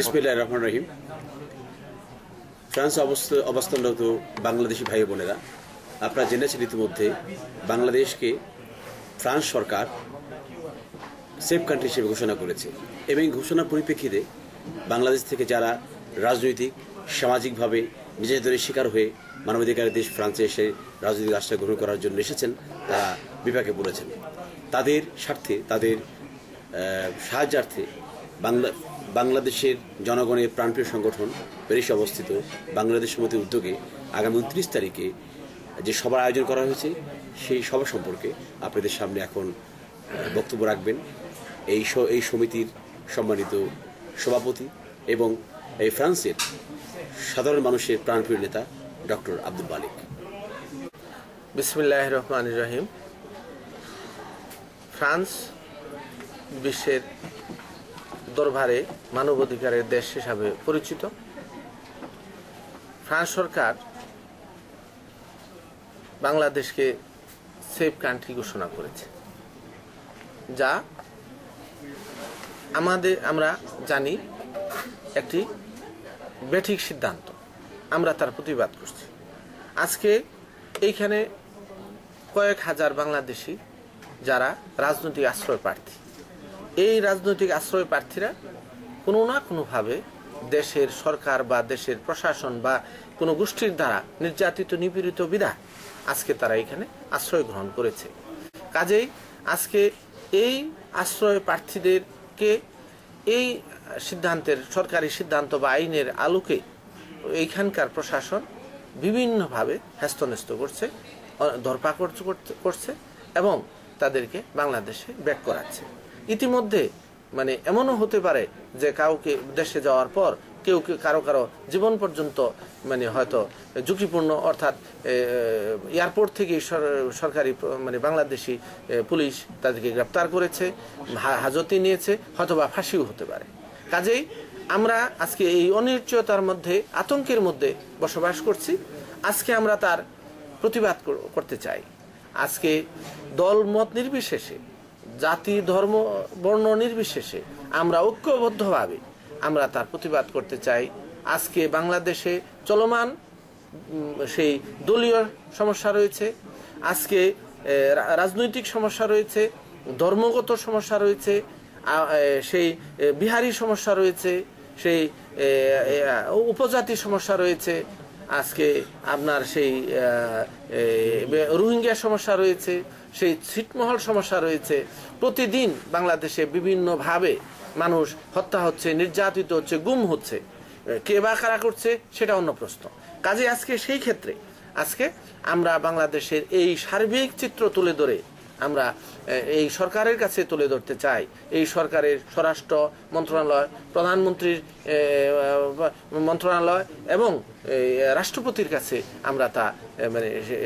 বিসমিল্লাহির রহমানির রহিম। ফ্রান্স অবস্থানরত বাংলাদেশি ভাই বোনেরা, আপনারা জেনেছেন ইতিমধ্যে বাংলাদেশকে ফ্রান্স সরকার সেফ কান্ট্রি হিসেবে ঘোষণা করেছে এবং ঘোষণার পরিপ্রেক্ষিতে বাংলাদেশ থেকে যারা রাজনৈতিক সামাজিকভাবে নির্যাতনের শিকার হয়ে মানবাধিকারের দেশ ফ্রান্সে এসে রাজনৈতিক আশ্রয় গ্রহণ করার জন্য এসেছেন, তারা বিপাকে পড়েছেন। তাদের স্বার্থে, তাদের সাহায্যার্থে বাংলাদেশের জনগণের প্রাণপ্রিয় সংগঠন প্যারিসে অবস্থিত বাংলাদেশ সমিতির উদ্যোগে আগামী 29 তারিখে যে সভার আয়োজন করা হয়েছে, সেই সভা সম্পর্কে আপনাদের সামনে এখন বক্তব্য রাখবেন এই সমিতির সম্মানিত সভাপতি এবং এই ফ্রান্সের সাধারণ মানুষের প্রাণপ্রিয় নেতা ডক্টর আব্দুল মালিক। বিসমিল্লাহির রহমানির রহিম। ফ্রান্স বিশ্বের দরবারে মানবাধিকারের দেশ হিসাবে পরিচিত। ফ্রান্স সরকার বাংলাদেশকে সেফ কান্ট্রি ঘোষণা করেছে, যা আমরা জানি একটি বেঠিক সিদ্ধান্ত। আমরা তার প্রতিবাদ করছি। আজকে এইখানে কয়েক হাজার বাংলাদেশি যারা রাজনৈতিক আশ্রয় প্রার্থী, এই রাজনৈতিক আশ্রয় প্রার্থীরা কোনো না কোনোভাবে দেশের সরকার বা দেশের প্রশাসন বা কোনো গোষ্ঠীর দ্বারা নির্যাতিত নিপীড়িত বিধায় আজকে তারা এখানে আশ্রয় গ্রহণ করেছে। কাজেই আজকে এই আশ্রয় প্রার্থীদেরকে এই সিদ্ধান্তের, সরকারি সিদ্ধান্ত বা আইনের আলোকে এইখানকার প্রশাসন বিভিন্নভাবে হ্যস্তন্যস্ত করছে, ধরপাকড় করছে এবং তাদেরকে বাংলাদেশে ব্যাক করাচ্ছে। ইতিমধ্যে এমনও হতে পারে যে কাউকে দেশে যাওয়ার পর কেউ কারো জীবন পর্যন্ত হয়তো ঝুঁকিপূর্ণ, অর্থাৎ এয়ারপোর্ট থেকে সরকারি বাংলাদেশি পুলিশ তাদেরকে গ্রেপ্তার করেছে, হাজতে নিয়েছে, হয়তোবা ফাঁসিও হতে পারে। কাজেই আমরা আজকে এই অনিশ্চয়তার মধ্যে, আতঙ্কের মধ্যে বসবাস করছি। আজকে আমরা তার প্রতিবাদ করতে চাই। আজকে দল মত নির্বিশেষে, জাতি ধর্ম বর্ণ নির্বিশেষে আমরা ঐক্যবদ্ধভাবে আমরা তার প্রতিবাদ করতে চাই। আজকে বাংলাদেশে চলমান সেই দলীয় সমস্যা রয়েছে, আজকে রাজনৈতিক সমস্যা রয়েছে, ধর্মগত সমস্যা রয়েছে, সেই বিহারি সমস্যা রয়েছে, সেই উপজাতি সমস্যা রয়েছে, আজকে আপনার সেই রোহিঙ্গা সমস্যা রয়েছে, সেই ছিটমহল সমস্যা রয়েছে। প্রতিদিন বাংলাদেশে বিভিন্নভাবে মানুষ হত্যা হচ্ছে, নির্যাতিত হচ্ছে, গুম হচ্ছে। কে বা কারা করছে সেটা অন্য প্রশ্ন। কাজে আজকে সেই ক্ষেত্রে আজকে আমরা বাংলাদেশের এই সার্বিক চিত্র তুলে ধরে আমরা এই সরকারের কাছে তুলে ধরতে চাই। এই সরকারের স্বরাষ্ট্র মন্ত্রণালয়, প্রধানমন্ত্রীর মন্ত্রণালয় এবং রাষ্ট্রপতির কাছে আমরা তা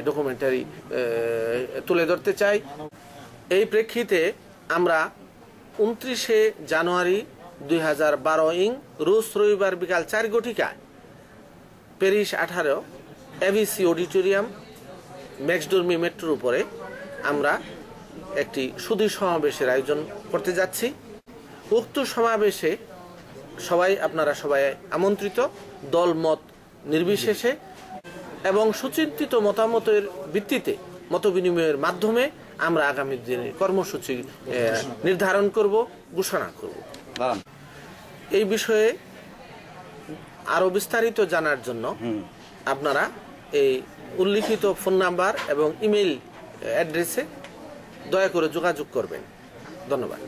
ডকুমেন্টারি তুলে ধরতে চাই। এই প্রেক্ষিতে আমরা 29শে জানুয়ারি 2012 রোজ রবিবার বিকাল 4 ঘটিকায় প্যারিস 18 এভিসি অডিটোরিয়াম ম্যাক্সডোরমি মেট্রোর উপরে আমরা একটি সুধী সমাবেশের আয়োজন করতে যাচ্ছি। উক্ত সমাবেশে আপনারা সবাই আমন্ত্রিত, দল মত নির্বিশেষে এবং সুচিন্তিত মতামতের ভিত্তিতে মত বিনিময়ের মাধ্যমে আমরা আগামী দিনে কর্মসূচি নির্ধারণ করব, ঘোষণা করব। এই বিষয়ে আরো বিস্তারিত জানার জন্য আপনারা এই উল্লিখিত ফোন নাম্বার এবং ইমেইল অ্যাড্রেসে দয়া করে যোগাযোগ করবেন। ধন্যবাদ।